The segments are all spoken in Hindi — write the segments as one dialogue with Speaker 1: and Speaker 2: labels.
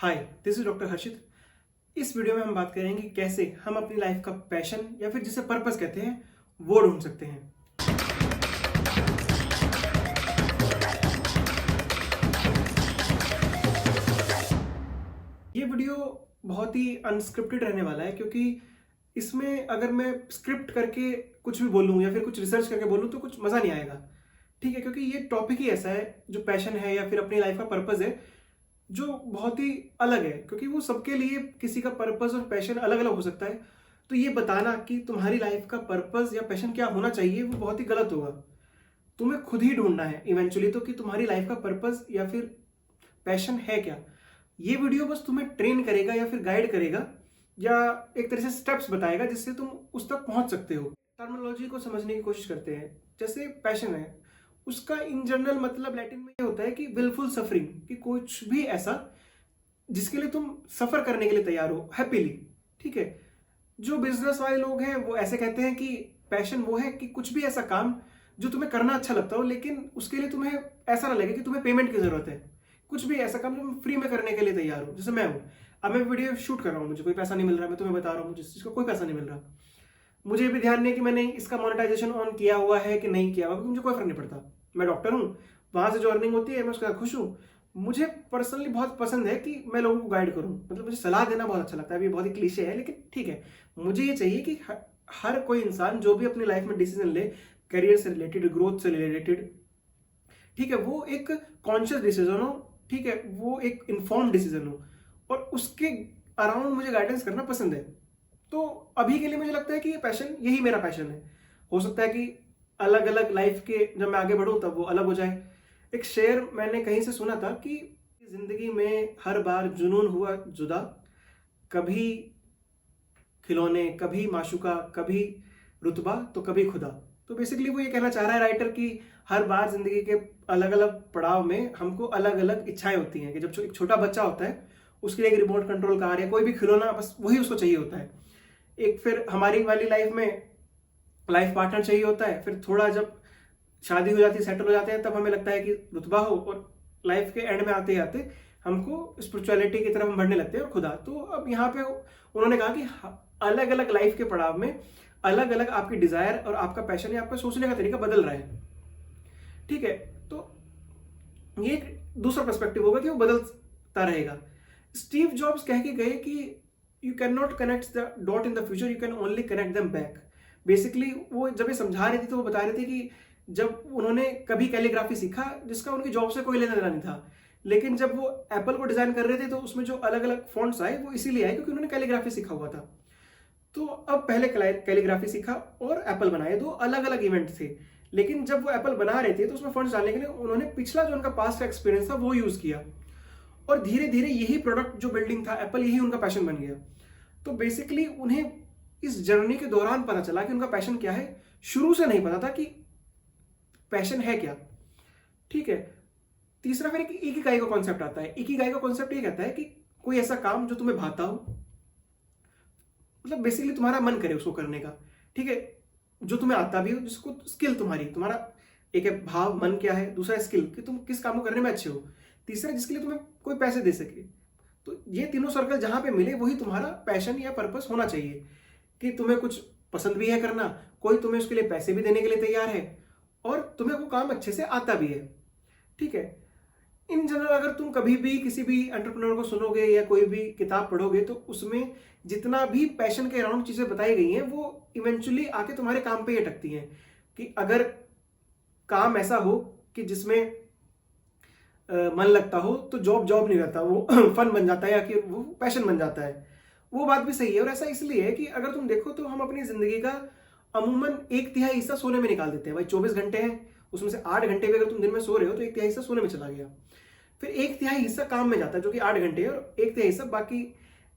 Speaker 1: हाय, दिस इज डॉक्टर हर्षित। इस वीडियो में हम बात करेंगे कैसे हम अपनी लाइफ का पैशन या फिर जिसे पर्पस कहते हैं वो ढूंढ सकते हैं। ये वीडियो बहुत ही अनस्क्रिप्टेड रहने वाला है क्योंकि इसमें अगर मैं स्क्रिप्ट करके कुछ भी बोलूँ या फिर कुछ रिसर्च करके बोलूँ तो कुछ मज़ा नहीं आएगा। ठीक है, क्योंकि ये टॉपिक ही ऐसा है जो पैशन है या फिर अपनी लाइफ का पर्पस है जो बहुत ही अलग है, क्योंकि वो सबके लिए किसी का पर्पस और पैशन अलग अलग हो सकता है। तो ये बताना कि तुम्हारी लाइफ का पर्पस या पैशन क्या होना चाहिए वो बहुत ही गलत होगा। तुम्हें खुद ही ढूंढना है इवेंचुअली तो कि तुम्हारी लाइफ का पर्पस या फिर पैशन है क्या। ये वीडियो बस तुम्हें ट्रेन करेगा या फिर गाइड करेगा या एक तरह से स्टेप्स बताएगा जिससे तुम उस तक पहुंच सकते हो। टर्मिनोलॉजी को समझने की कोशिश करते हैं। जैसे पैशन है, उसका इन जनरल मतलब लैटिन में ये होता है कि विलफुल सफरिंग, कि कुछ भी ऐसा जिसके लिए तुम सफर करने के लिए तैयार हो हैप्पीली। ठीक है, जो बिजनेस वाले लोग हैं वो ऐसे कहते हैं कि पैशन वो है कि कुछ भी ऐसा काम जो तुम्हें करना अच्छा लगता हो लेकिन उसके लिए तुम्हें ऐसा ना लगे कि तुम्हें पेमेंट की जरूरत है। कुछ भी ऐसा काम जो तुम फ्री में करने के लिए तैयार हो। जैसे मैं हूं, अब मैं वीडियो शूट कर रहा हूं, मुझे कोई पैसा नहीं मिल रहा, मैं तुम्हें बता रहा हूं मुझे इसका कोई पैसा नहीं मिल रहा। मुझे भी ध्यान नहीं कि मैंने इसका मोनेटाइजेशन ऑन किया हुआ है कि नहीं किया हुआ, क्योंकि मुझे कोई फर्क नहीं पड़ता। मैं डॉक्टर हूँ, वहां से जो अर्निंग होती है मैं उसका खुश हूँ। मुझे पर्सनली बहुत पसंद है कि मैं लोगों को गाइड करूँ, मतलब मुझे सलाह देना बहुत अच्छा लगता है। ये बहुत ही क्लीशे है लेकिन ठीक है, मुझे ये चाहिए कि हर कोई इंसान जो भी अपनी लाइफ में डिसीजन ले, करियर से रिलेटेड, ग्रोथ से रिलेटेड, ठीक है, वो एक कॉन्शियस डिसीजन हो। ठीक है, वो एक इन्फॉर्म डिसीजन हो और उसके अराउंड मुझे गाइडेंस करना पसंद है। तो अभी के लिए मुझे लगता है कि ये पैशन, यही मेरा पैशन है। हो सकता है कि अलग अलग लाइफ के जब मैं आगे बढ़ूं तब वो अलग हो जाए। एक शेर मैंने कहीं से सुना था कि जिंदगी में हर बार जुनून हुआ जुदा, कभी खिलौने, कभी माशूका, कभी रुतबा तो कभी खुदा। तो बेसिकली वो ये कहना चाह रहा है राइटर कि हर बार जिंदगी के अलग अलग पड़ाव में हमको अलग अलग इच्छाएं होती हैं। कि जब एक छोटा बच्चा होता है उसके लिए एक रिमोट कंट्रोल कार या कोई भी खिलौना, बस वही उसको चाहिए होता है। एक फिर हमारी वाली लाइफ में लाइफ पार्टनर चाहिए होता है। फिर थोड़ा जब शादी हो जाती है, सेटल हो जाते हैं, तब हमें लगता है कि रुतबा हो। और लाइफ के एंड में आते आते हमको स्पिरिचुअलिटी की तरफ हम बढ़ने लगते हैं और खुदा। तो अब यहाँ पे उन्होंने कहा कि अलग अलग लाइफ के पड़ाव में अलग अलग आपकी डिजायर और आपका पैशन या आपका सोचने का तरीका बदल रहा है। ठीक है, तो ये एक दूसरा पर्सपेक्टिव होगा कि वो बदलता रहेगा। स्टीव जॉब्स कह के गए कि you can not connect the dot in the future, you can only connect them back. Basically वो जब ये समझा रहे थे तो वो बता रहे थे कि जब उन्होंने कभी कैलीग्राफी सीखा जिसका उनकी जॉब से कोई लेना देना नहीं था, लेकिन जब वो एप्पल को डिजाइन कर रहे थे तो उसमें जो अलग अलग फॉन्ट्स आए वो इसीलिए आए क्योंकि उन्होंने कैलीग्राफी सीखा हुआ था। तो अब पहले कैलीग्राफी सीखा और एप्पल बनाए, दो अलग अलग इवेंट थे। लेकिन जब वो एप्पल बना रहे थे तो उसमें फंड्स डालने के लिए उन्होंने पिछला जो उनका पास्ट का एक्सपीरियंस था वो यूज किया और धीरे धीरे यही प्रोडक्ट जो बिल्डिंग था एप्पल, यही उनका पैशन बन गया। तो बेसिकली उन्हें इस जर्नी के दौरान पता चला कि उनका पैशन क्या है। शुरू से नहीं पता था कि पैशन है क्या। ठीक है, तीसरा फिर एक इकिगाई का कॉन्सेप्ट आता है। इकिगाई का कॉन्सेप्ट ये कहता है कि कोई ऐसा काम जो तुम्हें भाता हो, मतलब बेसिकली तुम्हारा मन करे उसको करने का। ठीक है, जो तुम्हें आता भी हो, जिसको स्किल तुम्हारा एक है भाव, मन क्या है, दूसरा स्किल कि तुम किस काम को करने में अच्छे हो, तीसरा जिसके लिए तुम्हें कोई पैसे दे सके। तो ये तीनों सर्कल जहां पे मिले वही तुम्हारा पैशन या पर्पस होना चाहिए। कि तुम्हें कुछ पसंद भी है करना, कोई तुम्हें उसके लिए पैसे भी देने के लिए तैयार है और तुम्हें वो काम अच्छे से आता भी है। ठीक है, इन जनरल अगर तुम कभी भी किसी भी एंटरप्रेन्योर को सुनोगे या कोई भी किताब पढ़ोगे तो उसमें जितना भी पैशन के अराउंड चीजें बताई गई हैं वो इवेंचुअली आके तुम्हारे काम पे ही अटकती हैं। कि अगर काम ऐसा हो कि जिसमें मन लगता हो तो जॉब नहीं रहता, वो फन बन जाता है या कि वो पैशन बन जाता है। वो बात भी सही है और ऐसा इसलिए है कि अगर तुम देखो तो हम अपनी जिंदगी का अमूमन 1/3 हिस्सा सोने में निकाल देते हैं। भाई 24 घंटे हैं, उसमें से 8 घंटे भी अगर तुम दिन में सो रहे हो तो 1/3 हिस्सा सोने में चला गया। फिर 1/3 हिस्सा काम में जाता है जो कि 8 घंटे है और 1/3 हिस्सा बाकी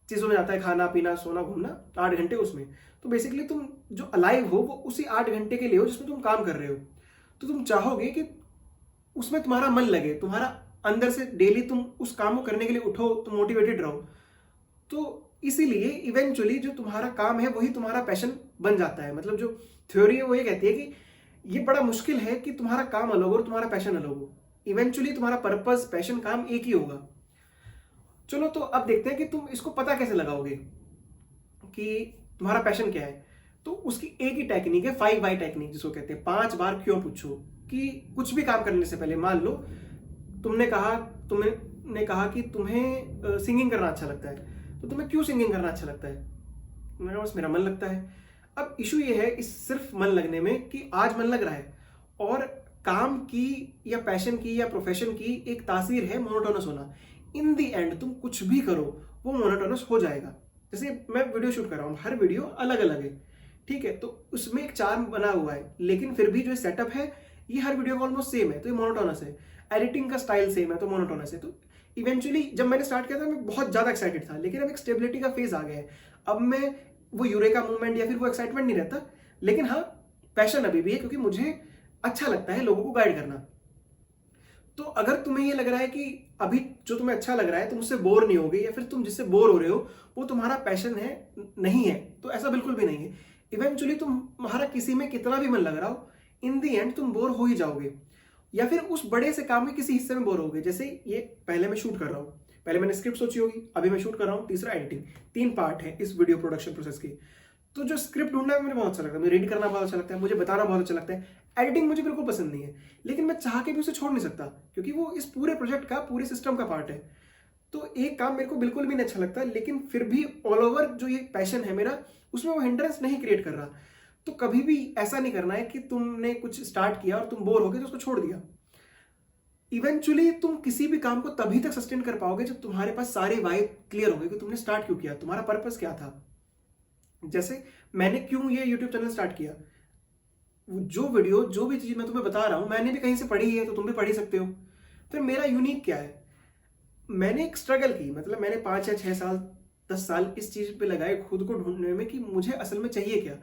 Speaker 1: चीजों में जाता है, खाना पीना सोना घूमना, 8 घंटे उसमें। तो बेसिकली तुम जो अलाइव हो वो उसी 8 घंटे के लिए हो जिसमें तुम काम कर रहे हो। तो तुम चाहोगे कि उसमें तुम्हारा मन लगे, तुम्हारा अंदर से डेली तुम उस काम को करने के लिए उठो, तुम मोटिवेटेड रहो। तो इसीलिए इवेंचुअली जो तुम्हारा काम है वही तुम्हारा पैशन बन जाता है। मतलब जो थ्योरी है वो ये कहती है कि ये बड़ा मुश्किल है कि तुम्हारा काम अलग हो और तुम्हारा पैशन अलग हो। इवेंचुअली तुम्हारा पर्पस, पैशन, काम एक ही होगा। चलो तो अब देखते हैं कि तुम इसको पता कैसे लगाओगे कि तुम्हारा पैशन क्या है। तो उसकी एक ही टेक्निक है, 5 वाई टेक्निक जिसको कहते हैं, 5 बार क्यों पूछो। कि कुछ भी काम करने से पहले मान लो तुमने कहा कि तुम्हें सिंगिंग करना अच्छा लगता है, तो तुम्हें क्यों सिंगिंग करना अच्छा लगता है? मेरा बस मेरा मन लगता है। अब इशू ये है इस सिर्फ मन लगने में कि आज मन लग रहा है, और काम की या पैशन की या प्रोफेशन की एक तासीर है मोनोटोनस होना। इन दी एंड तुम कुछ भी करो वो मोनोटोनस हो जाएगा। जैसे मैं वीडियो शूट कर रहा हूँ, हर वीडियो अलग अलग है, ठीक है, तो उसमें एक चार्म बना हुआ है, लेकिन फिर भी जो सेटअप है ये हर वीडियो का ऑलमोस्ट सेम है, तो ये मोनोटोनस है। एडिटिंग का स्टाइल सेम है तो मोनोटोनस है। तो इवेंचुअली जब मैंने स्टार्ट किया था मैं बहुत ज्यादा एक्साइटेड था, लेकिन अब एक स्टेबिलिटी का फेज आ गया है। अब मैं वो यूरेका मूवमेंट या फिर वो एक्साइटमेंट नहीं रहता, लेकिन हाँ पैशन अभी भी है, क्योंकि मुझे अच्छा लगता है लोगों को गाइड करना। तो अगर तुम्हें ये लग रहा है कि अभी जो तुम्हें अच्छा लग रहा है तुम उससे बोर नहीं होगे, या फिर तुम जिससे बोर हो रहे हो वो तुम्हारा पैशन है, नहीं है, तो ऐसा बिल्कुल भी नहीं है। इवेंचुअली तुम्हारा किसी में कितना भी मन लग रहा हो, इन दी एंड तुम बोर हो ही जाओगे, या फिर उस बड़े से काम के किसी हिस्से में बोर होगे। जैसे ये पहले मैं शूट कर रहा हूँ, पहले मैंने स्क्रिप्ट सोची होगी, अभी मैं शूट कर रहा हूँ, तीसरा एडिटिंग, 3 पार्ट है इस वीडियो प्रोडक्शन प्रोसेस के। तो जो स्क्रिप्ट ढूंढना है मुझे बहुत अच्छा लगता है, मुझे रीड करना बहुत अच्छा लगता है, मुझे बताना बहुत अच्छा लगता है। एडिटिंग मुझे बिल्कुल पसंद नहीं है, लेकिन मैं चाह के भी उसे छोड़ नहीं सकता, क्योंकि वो इस पूरे प्रोजेक्ट का, पूरे सिस्टम का पार्ट है। तो एक काम मेरे को बिल्कुल भी नहीं अच्छा लगता, लेकिन फिर भी ऑल ओवर जो ये पैशन है मेरा, उसमें वो हिंड्रेंस नहीं क्रिएट कर रहा। तो कभी भी ऐसा नहीं करना है कि तुमने कुछ स्टार्ट किया और तुम बोर हो गए तो उसको छोड़ दिया। इवेंचुअली तुम किसी भी काम को तभी तक सस्टेन कर पाओगे जब तुम्हारे पास सारे वाइब क्लियर हो गए कि तुमने स्टार्ट क्यों किया, तुम्हारा पर्पस क्या था। जैसे मैंने क्यों ये यूट्यूब चैनल स्टार्ट किया, जो वीडियो जो भी चीज मैं तुम्हें बता रहा हूं मैंने भी कहीं से पढ़ी है, तो तुम भी पढ़ ही सकते हो। फिर मेरा यूनिक क्या है, मैंने एक स्ट्रगल की, मतलब मैंने 5 या 6 साल 10 साल इस चीज पे लगाए खुद को ढूंढने में कि मुझे असल में चाहिए क्या।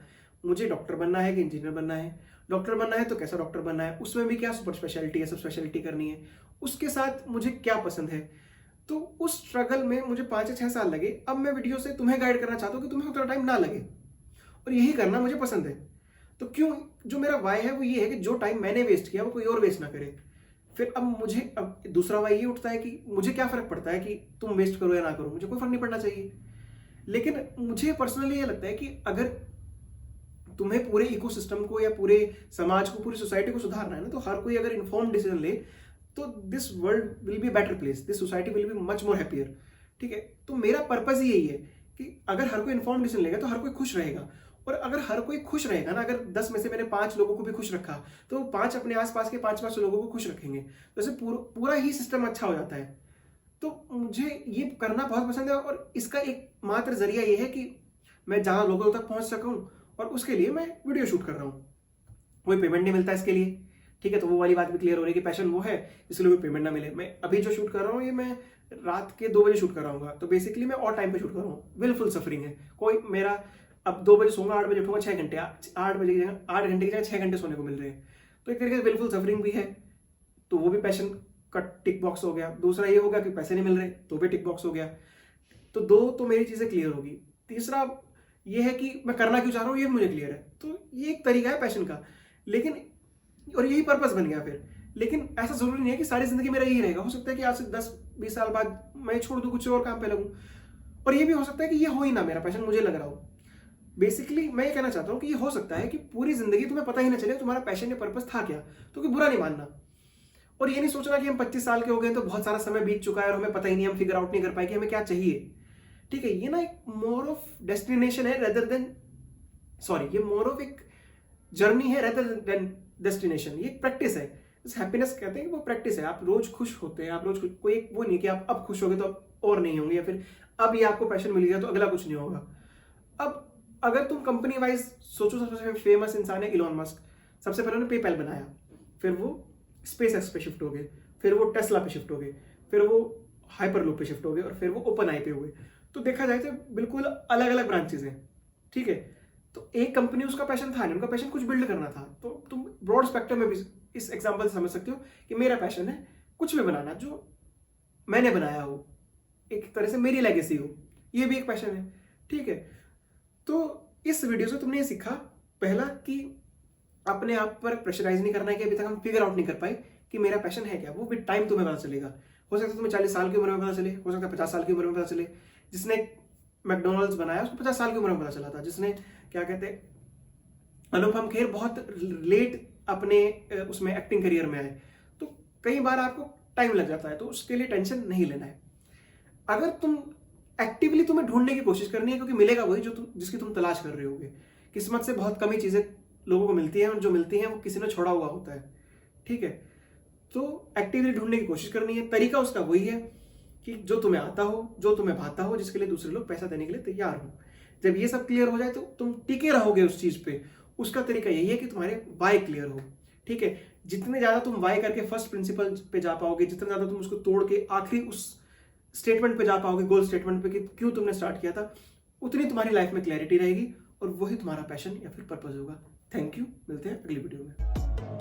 Speaker 1: मुझे डॉक्टर बनना है कि इंजीनियर बनना है, डॉक्टर बनना है तो कैसा डॉक्टर बनना है, उसमें भी क्या सुपर स्पेशलिटी है, सब स्पेशलिटी करनी है, उसके साथ मुझे क्या पसंद है। तो उस स्ट्रगल में मुझे 5 या 6 साल लगे। अब मैं वीडियो से तुम्हें गाइड करना चाहता हूँ कि तुम्हें उतना टाइम ना लगे, और यही करना मुझे पसंद है। तो क्यों, जो मेरा वाई है वो ये है कि जो टाइम मैंने वेस्ट किया वो कोई और वेस्ट ना करे। फिर अब दूसरा वाई ये उठता है कि मुझे क्या फर्क पड़ता है कि तुम वेस्ट करो या ना करो, मुझे कोई फर्क नहीं पड़ना चाहिए। लेकिन मुझे पर्सनली ये लगता है कि अगर तुम्हें पूरे इकोसिस्टम को या पूरे समाज को, पूरी सोसाइटी को सुधारना है ना, तो हर कोई अगर इन्फॉर्म डिसीजन ले तो this world will be better place, this society will be much more happier. ठीक है, तो मेरा पर्पज ही यही है कि अगर हर कोई इन्फॉर्म डिसीजन लेगा तो हर कोई खुश रहेगा। और अगर हर कोई खुश रहेगा ना, अगर 10 में से मैंने 5 लोगों को भी खुश रखा, तो 5 अपने आसपास के 5 लोगों को खुश रखेंगे, तो ऐसे पूरा ही सिस्टम अच्छा हो जाता है। तो मुझे ये करना बहुत पसंद है, और इसका एक मात्र जरिया ये है कि मैं जहां लोगों तक पहुंच सकूं, और उसके लिए मैं वीडियो शूट कर रहा हूं। कोई पेमेंट नहीं मिलता इसके लिए, ठीक है, तो वो वाली बात भी क्लियर हो रही है कि पैशन वो है इसलिए कोई पेमेंट ना मिले। मैं अभी जो शूट कर रहा हूँ ये मैं रात के 2 बजे शूट कर रहा हूँ, तो बेसिकली मैं और टाइम पे शूट कर रहा हूँ, बिल्कुल सफरिंग है। कोई मेरा अब 2 बजे सोऊंगा, 8 बजे उठूंगा, 6 घंटे, 8 बजे की जगह 8 घंटे की जगह 6 घंटे सोने को मिल रहे हैं, तो एक तरीके से बिल्कुल सफरिंग भी है। तो वो भी पैशन का टिक बॉक्स हो गया। दूसरा ये होगा कि पैसे नहीं मिल रहे, तो भी टिक बॉक्स हो गया। तो 2 तो मेरी चीजें क्लियर होगी। तीसरा ये है कि मैं करना क्यों चाह रहा हूँ ये मुझे क्लियर है, तो ये एक तरीका है पैशन का, लेकिन और यही पर्पस बन गया फिर। लेकिन ऐसा जरूरी नहीं है कि सारी जिंदगी मेरा यही रहेगा। हो सकता है कि आज से 10-20 साल बाद मैं छोड़ दूं, कुछ और काम पे लगूं, और ये भी हो सकता है कि ये हो ही ना मेरा पैशन, मुझे लग रहा हो। बेसिकली मैं ये कहना चाहता हूँ कि ये हो सकता है कि पूरी जिंदगी तुम्हें पता ही ना चले तुम्हारा पैशन या पर्पस था क्या, तो कि बुरा नहीं मानना। और ये नहीं सोचना कि हम 25 साल के हो गए तो बहुत सारा समय बीत चुका है और हमें पता ही नहीं, हम फिगर आउट नहीं कर पाए कि हमें क्या चाहिए। ठीक है, ये ना एक मोर ऑफ डेस्टिनेशन है रेदर देन, सॉरी, ये मोर ऑफ एक जर्नी है रेदर देन डेस्टिनेशन। ये प्रैक्टिस है। हैप्पीनेस कहते हैं कि वो प्रैक्टिस है। आप रोज खुश होते हैं, आप रोज कोई एक वो नहीं कि आप अब खुश हो गए तो अब और नहीं होंगे, या फिर अब ये आपको पैशन मिल गया तो अगला कुछ नहीं होगा। अब अगर तुम कंपनी वाइज सोचो, सबसे फेमस इंसान है इलॉन मस्क। सबसे पहले उन्होंने पेपैल बनाया, फिर वो स्पेस एक्स पे शिफ्ट हो गए, फिर वो टेस्ला पे शिफ्ट हो गए, फिर वो हाइपरलूप पे शिफ्ट हो गए, और फिर वो ओपन आई पे हुए। तो देखा जाए तो बिल्कुल अलग अलग ब्रांचेस हैं। ठीक है, तो एक कंपनी उसका पैशन था नहीं, उनका पैशन कुछ बिल्ड करना था। तो तुम ब्रॉड स्पेक्ट्रम में भी इस एग्जांपल से समझ सकते हो कि मेरा पैशन है कुछ भी बनाना जो मैंने बनाया हो, एक तरह से मेरी लेगेसी हो, ये भी एक पैशन है। ठीक है, तो इस वीडियो से तुमने ये सीखा, पहला कि अपने आप पर प्रेशराइज नहीं करना है कि अभी तक हम फिगर आउट नहीं कर पाए कि मेरा पैशन है क्या, वो विद टाइम तुम्हें पता चलेगा। हो सकता है तुम्हें 40 साल की उम्र में पता चले, हो सकता है 50 साल की उम्र में पता चले। जिसने मैकडोनल्ड्स बनाया उसको 50 साल की उम्र में पता चला था। जिसने क्या कहते हैं अनुपम खेर बहुत लेट अपने उसमें एक्टिंग करियर में आए। तो कई बार आपको टाइम लग जाता है, तो उसके लिए टेंशन नहीं लेना है। अगर तुम एक्टिवली तुम्हें ढूंढने की कोशिश करनी है, क्योंकि मिलेगा वही जो जिसकी तुम तलाश कर रहे होगे। किस्मत से बहुत कम ही चीजें लोगों को मिलती हैं, और जो मिलती हैं वो किसी ने छोड़ा हुआ होता है। ठीक है, तो एक्टिवली ढूंढने की कोशिश करनी है। तरीका उसका वही है कि जो तुम्हें आता हो, जो तुम्हें भाता हो, जिसके लिए दूसरे लोग पैसा देने के लिए तैयार हो। जब ये सब क्लियर हो जाए तो तुम टिके रहोगे उस चीज पे। उसका तरीका यही है कि तुम्हारे वाई क्लियर हो। ठीक है, जितने ज्यादा तुम वाई करके फर्स्ट प्रिंसिपल पे जा पाओगे, जितना ज्यादा तुम उसको तोड़ के आखिरी उस स्टेटमेंट पे जा पाओगे, गोल स्टेटमेंट पे कि क्यों तुमने स्टार्ट किया था, उतनी तुम्हारी लाइफ में क्लैरिटी रहेगी और वही तुम्हारा पैशन या फिर पर्पस होगा। थैंक यू, मिलते हैं अगली वीडियो में।